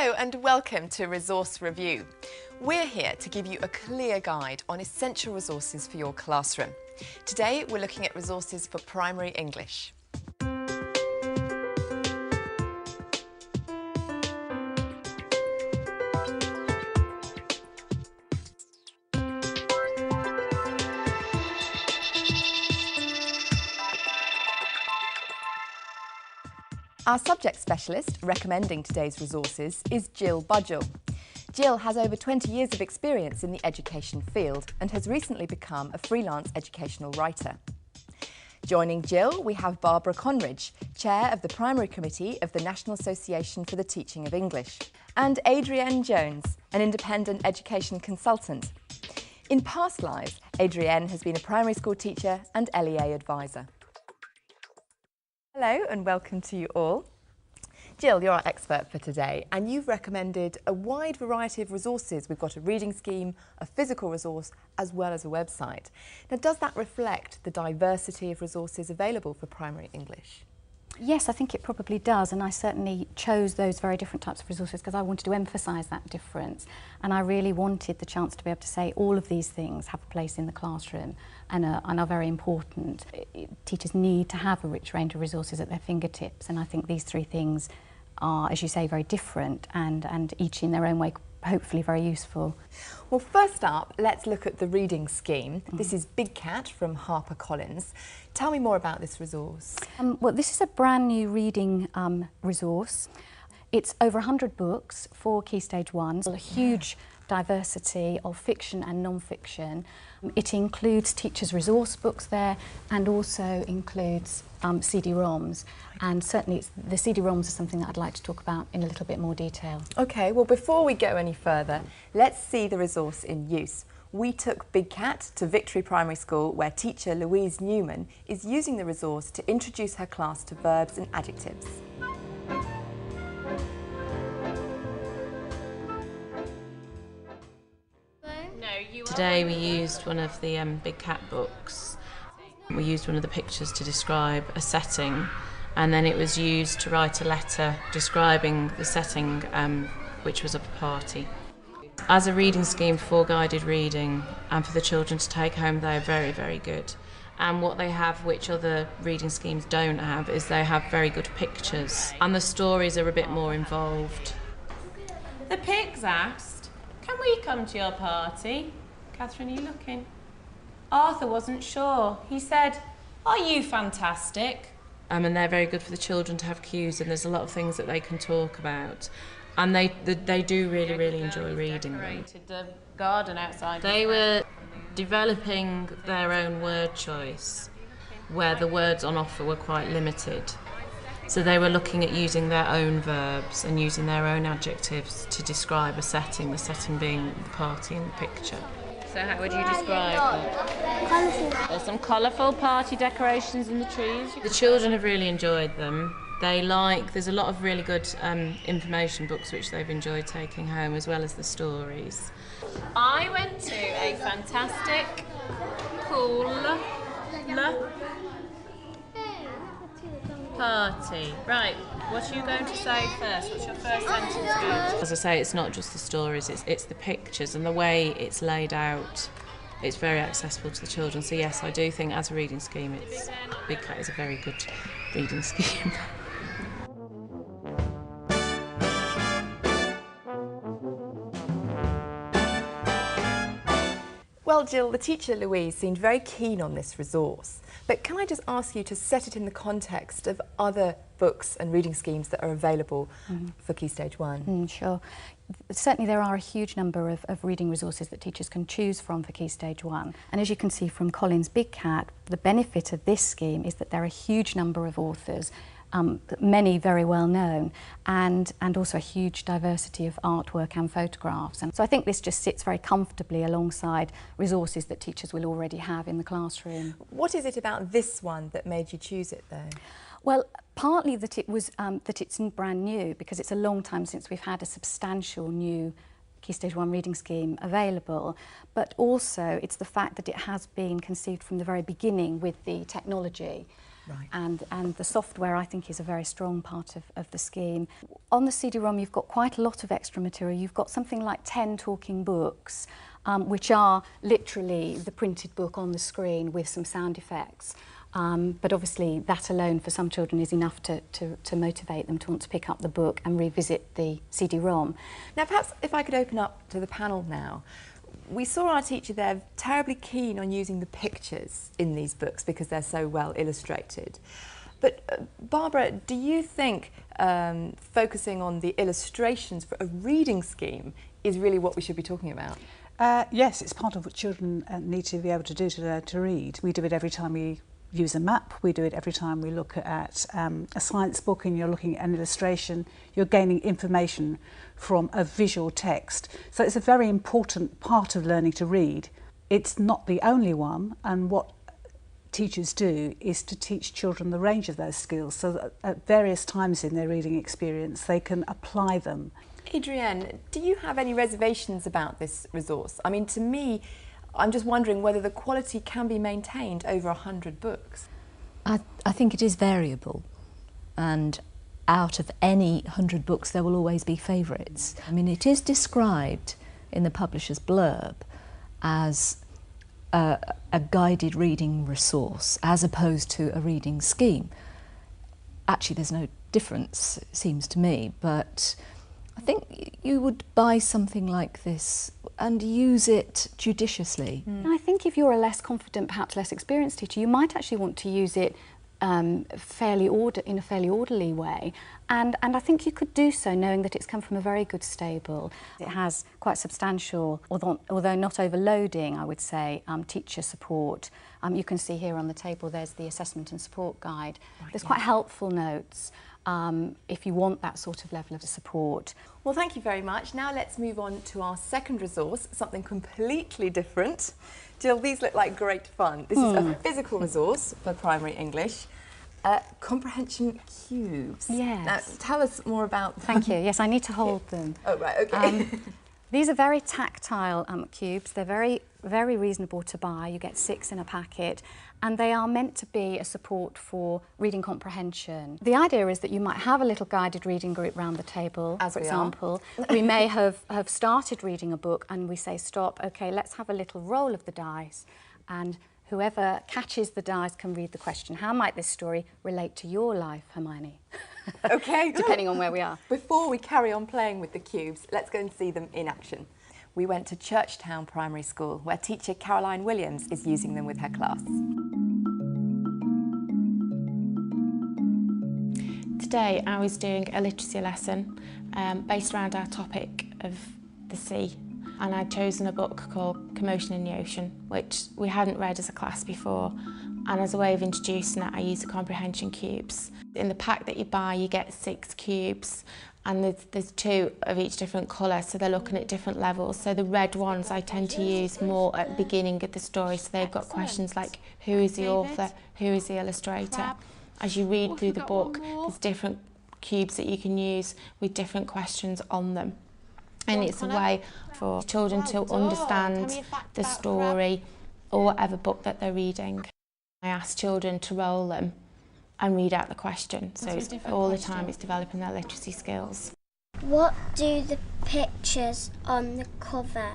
Hello and welcome to Resource Review. We're here to give you a clear guide on essential resources for your classroom. Today we're looking at resources for primary English. Our subject specialist recommending today's resources is Jill Budgell. Jill has over 20 years of experience in the education field and has recently become a freelance educational writer. Joining Jill, we have Barbara Conridge, Chair of the Primary Committee of the National Association for the Teaching of English, and Adrienne Jones, an independent education consultant. In past lives, Adrienne has been a primary school teacher and LEA advisor. Hello and welcome to you all. Jill, you're our expert for today and you've recommended a wide variety of resources. We've got a reading scheme, a physical resource, as well as a website. Now, does that reflect the diversity of resources available for primary English? Yes, I think it probably does, and I certainly chose those very different types of resources because I wanted to emphasise that difference, and I really wanted the chance to be able to say all of these things have a place in the classroom and are very important. Teachers need to have a rich range of resources at their fingertips, and I think these three things are, as you say, very different and each in their own way hopefully very useful. Well, first up, let's look at the reading scheme. This is Big Cat from HarperCollins. Tell me more about this resource. Well, this is a brand new reading resource. It's over 100 books for Key Stage 1, a huge diversity of fiction and non-fiction. It includes teachers' resource books there and also includes CD-ROMs, and certainly the CD-ROMs are something that I'd like to talk about in a little bit more detail. OK, well before we go any further, let's see the resource in use. We took Big Cat to Victory Primary School where teacher Louise Newman is using the resource to introduce her class to verbs and adjectives. Today we used one of the Big Cat books. We used one of the pictures to describe a setting, and then it was used to write a letter describing the setting, which was a party. As a reading scheme for guided reading and for the children to take home, they're very, very good. And what they have, which other reading schemes don't have, is they have very good pictures, and the stories are a bit more involved. The pigs asked, "Can we come to your party?" Catherine, are you looking? Arthur wasn't sure. He said, "Are you fantastic?" And they're very good for the children to have cues, and there's a lot of things that they can talk about. And they do really, really enjoy reading them. The garden outside. They were developing their own word choice, where the words on offer were quite limited. So they were looking at using their own verbs and using their own adjectives to describe a setting, the setting being the party in the picture. So how would you describe them? Colourful. There's some colourful party decorations in the trees. The children have really enjoyed them. There's a lot of really good information books which they've enjoyed taking home, as well as the stories. I went to a fantastic pool party. Right, what are you going to say first? What's your first sentence? As I say, it's not just the stories, it's the pictures and the way it's laid out. It's very accessible to the children. So yes, I do think as a reading scheme, Big Cat is a very good reading scheme. Well, Jill, the teacher Louise seemed very keen on this resource, but can I just ask you to set it in the context of other books and reading schemes that are available for Key Stage 1? Sure. Certainly there are a huge number of reading resources that teachers can choose from for Key Stage 1. And as you can see from Collins' Big Cat, the benefit of this scheme is that there are a huge number of authors, many very well known, and also a huge diversity of artwork and photographs. And so I think this just sits very comfortably alongside resources that teachers will already have in the classroom. What is it about this one that made you choose it though? Well, partly that it's brand new, because it's a long time since we've had a substantial new Key Stage 1 reading scheme available, but also it's the fact that it has been conceived from the very beginning with the technology. Right. And the software, I think, is a very strong part of the scheme. On the CD-ROM, you've got quite a lot of extra material. You've got something like 10 talking books, which are literally the printed book on the screen with some sound effects. But obviously that alone for some children is enough to motivate them to want to pick up the book and revisit the CD-ROM. Now perhaps if I could open up to the panel now. We saw our teacher there terribly keen on using the pictures in these books because they're so well illustrated. But Barbara, do you think focusing on the illustrations for a reading scheme is really what we should be talking about? Yes, it's part of what children need to be able to do to learn to read. We do it every time we use a map, we do it every time we look at a science book and you're looking at an illustration, you're gaining information from a visual text. So it's a very important part of learning to read. It's not the only one, and what teachers do is to teach children the range of those skills so that at various times in their reading experience they can apply them. Adrienne, do you have any reservations about this resource? I mean, to me, I'm just wondering whether the quality can be maintained over 100 books. I think it is variable, and out of any 100 books there will always be favourites. I mean, it is described in the publisher's blurb as a guided reading resource as opposed to a reading scheme. Actually, there's no difference, it seems to me, but I think you would buy something like this and use it judiciously. I think if you're a less confident, perhaps less experienced teacher, you might actually want to use it in a fairly orderly way, and I think you could do so knowing that it's come from a very good stable. It has quite substantial, although not overloading, I would say, teacher support. You can see here on the table there's the assessment and support guide. There's quite helpful notes if you want that sort of level of support. Well, thank you very much. Now let's move on to our second resource, something completely different. Jill, these look like great fun. This is a physical resource for primary English. Comprehension cubes. Yes. Now, tell us more about them. Thank you. Yes, I need to hold them. Oh, right, okay. These are very tactile cubes. They're very reasonable to buy. You get 6 in a packet, and they are meant to be a support for reading comprehension. The idea is that you might have a little guided reading group round the table. As for we example, we may have started reading a book and we say, stop, okay, let's have a little roll of the dice, and whoever catches the dice can read the question. How might this story relate to your life, Hermione? Okay. Depending on where we are. Before we carry on playing with the cubes, let's go and see them in action. We went to Churchtown Primary School, where teacher Caroline Williams is using them with her class. Today I was doing a literacy lesson based around our topic of the sea, and I'd chosen a book called Commotion in the Ocean, which we hadn't read as a class before, and as a way of introducing it I used the comprehension cubes. In the pack that you buy you get 6 cubes, and there's 2 of each different colour, so they're looking at different levels. So the red ones I tend to use more at the beginning of the story, so they've got questions like who is the author, who is the illustrator. As you read through the book, there's different cubes that you can use with different questions on them. And it's a way for children to understand the story or whatever book that they're reading. I ask children to roll them and read out the question, so it's all the time it's developing their literacy skills. What do the pictures on the cover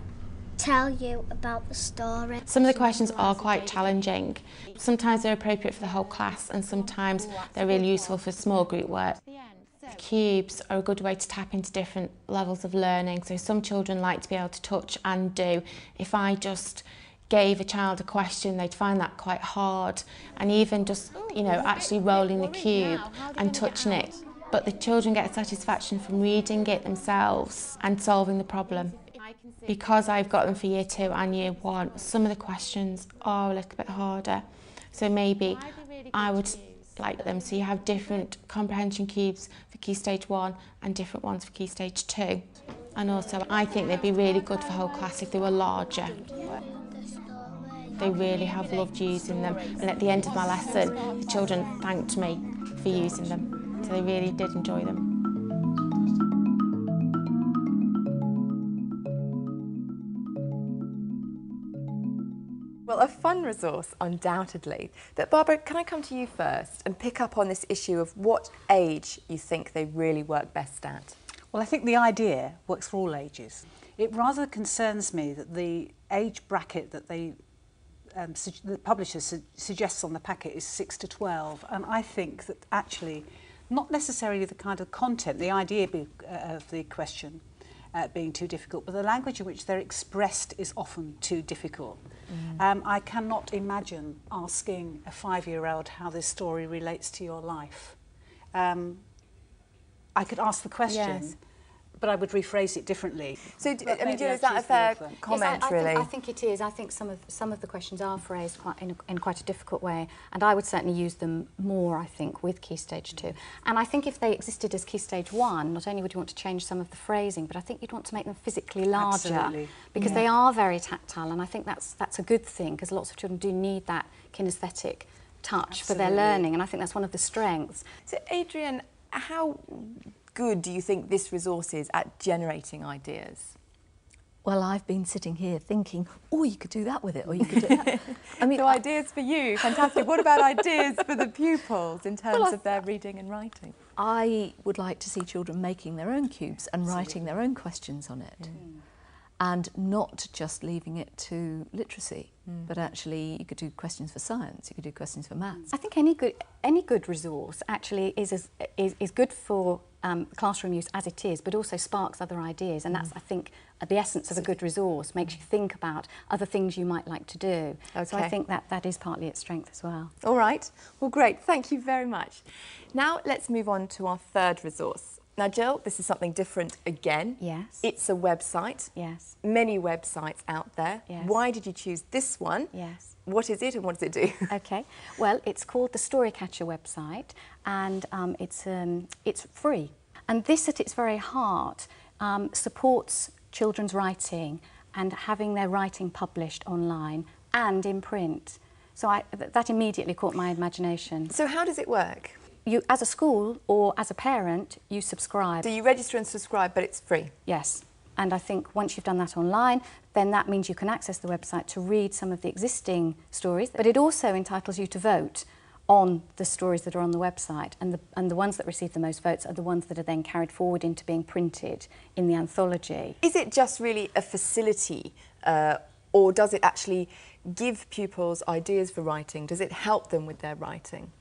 tell you about the story? Some of the questions are quite challenging. Sometimes they're appropriate for the whole class, and sometimes they're really useful for small group work. The cubes are a good way to tap into different levels of learning, so some children like to be able to touch and do. If I just gave a child a question, they'd find that quite hard, and even just, you know, actually rolling the cube and touching it. But the children get satisfaction from reading it themselves and solving the problem. Because I've got them for year 2 and year 1, some of the questions are a little bit harder, so maybe I would like them so you have different comprehension cubes for Key Stage 1 and different ones for Key Stage 2. And also I think they'd be really good for whole class if they were larger. They really have loved using them, and at the end of my lesson the children thanked me for using them, so they really did enjoy them. Well, Jill, a fun resource, undoubtedly. But Barbara, can I come to you first and pick up on this issue of what age you think they really work best at? Well, I think the idea works for all ages. It rather concerns me that the age bracket that the publisher suggests on the packet is 6 to 12, and I think that actually not necessarily the kind of content, the idea of the question being too difficult, but the language in which they're expressed is often too difficult. I cannot imagine asking a 5-year-old how this story relates to your life. I could ask the question, yes, but I would rephrase it differently. So, I mean, Jill, is that a fair comment, yes, really? I think it is. I think some of the questions are phrased in quite a difficult way, and I would certainly use them more, I think, with Key Stage 2. And I think if they existed as Key Stage 1, not only would you want to change some of the phrasing, but I think you'd want to make them physically larger. Absolutely. Because they are very tactile, and I think that's a good thing, because lots of children do need that kinesthetic touch for their learning, and I think that's one of the strengths. So, Adrienne, how good do you think this resource is at generating ideas? Well, I've been sitting here thinking, oh, you could do that with it, or you could do that. I mean, so ideas for you, fantastic. What about ideas for the pupils in terms of their reading and writing? I would like to see children making their own cubes and writing their own questions on it. And not just leaving it to literacy, but actually you could do questions for science, you could do questions for maths. I think any good resource actually is good for classroom use as it is, but also sparks other ideas, and that's, I think, the essence of a good resource, makes you think about other things you might like to do. Okay. So I think that is partly its strength as well. All right, well great, thank you very much. Now let's move on to our third resource. Now, Jill, this is something different again. Yes. It's a website. Yes. Many websites out there. Yes. Why did you choose this one? Yes. What is it and what does it do? Okay. Well, it's called the Storycatcher website, and it's free. And this, at its very heart, supports children's writing and having their writing published online and in print. So that immediately caught my imagination. So how does it work? You, as a school or as a parent, you subscribe. Do you register and subscribe, but it's free? Yes. And I think once you've done that online, then that means you can access the website to read some of the existing stories. But it also entitles you to vote on the stories that are on the website. And the ones that receive the most votes are the ones that are then carried forward into being printed in the anthology. Is it just really a facility, or does it actually give pupils ideas for writing? Does it help them with their writing?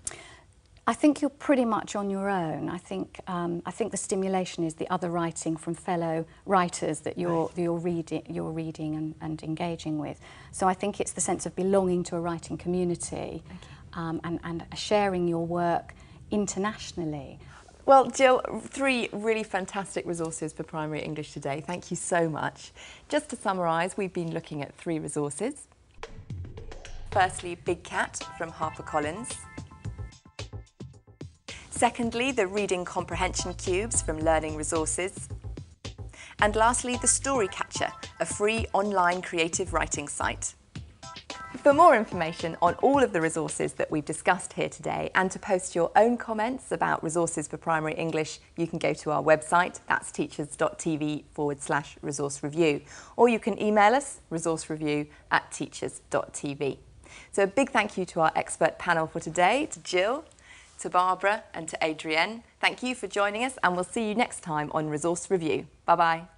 I think you're pretty much on your own. I think the stimulation is the other writing from fellow writers that you're reading and engaging with. So I think it's the sense of belonging to a writing community, and sharing your work internationally. Well, Jill, 3 really fantastic resources for primary English today. Thank you so much. Just to summarise, we've been looking at 3 resources. Firstly, Big Cat from HarperCollins. Secondly, the Reading Comprehension Cubes from Learning Resources. And lastly, the Storycatcher, a free online creative writing site. For more information on all of the resources that we've discussed here today, and to post your own comments about resources for primary English, you can go to our website, that's teachers.tv/resource review, or you can email us, resourcereview@teachers.tv. So a big thank you to our expert panel for today, to Jill, to Barbara and to Adrienne. Thank you for joining us, and we'll see you next time on Resource Review. Bye-bye.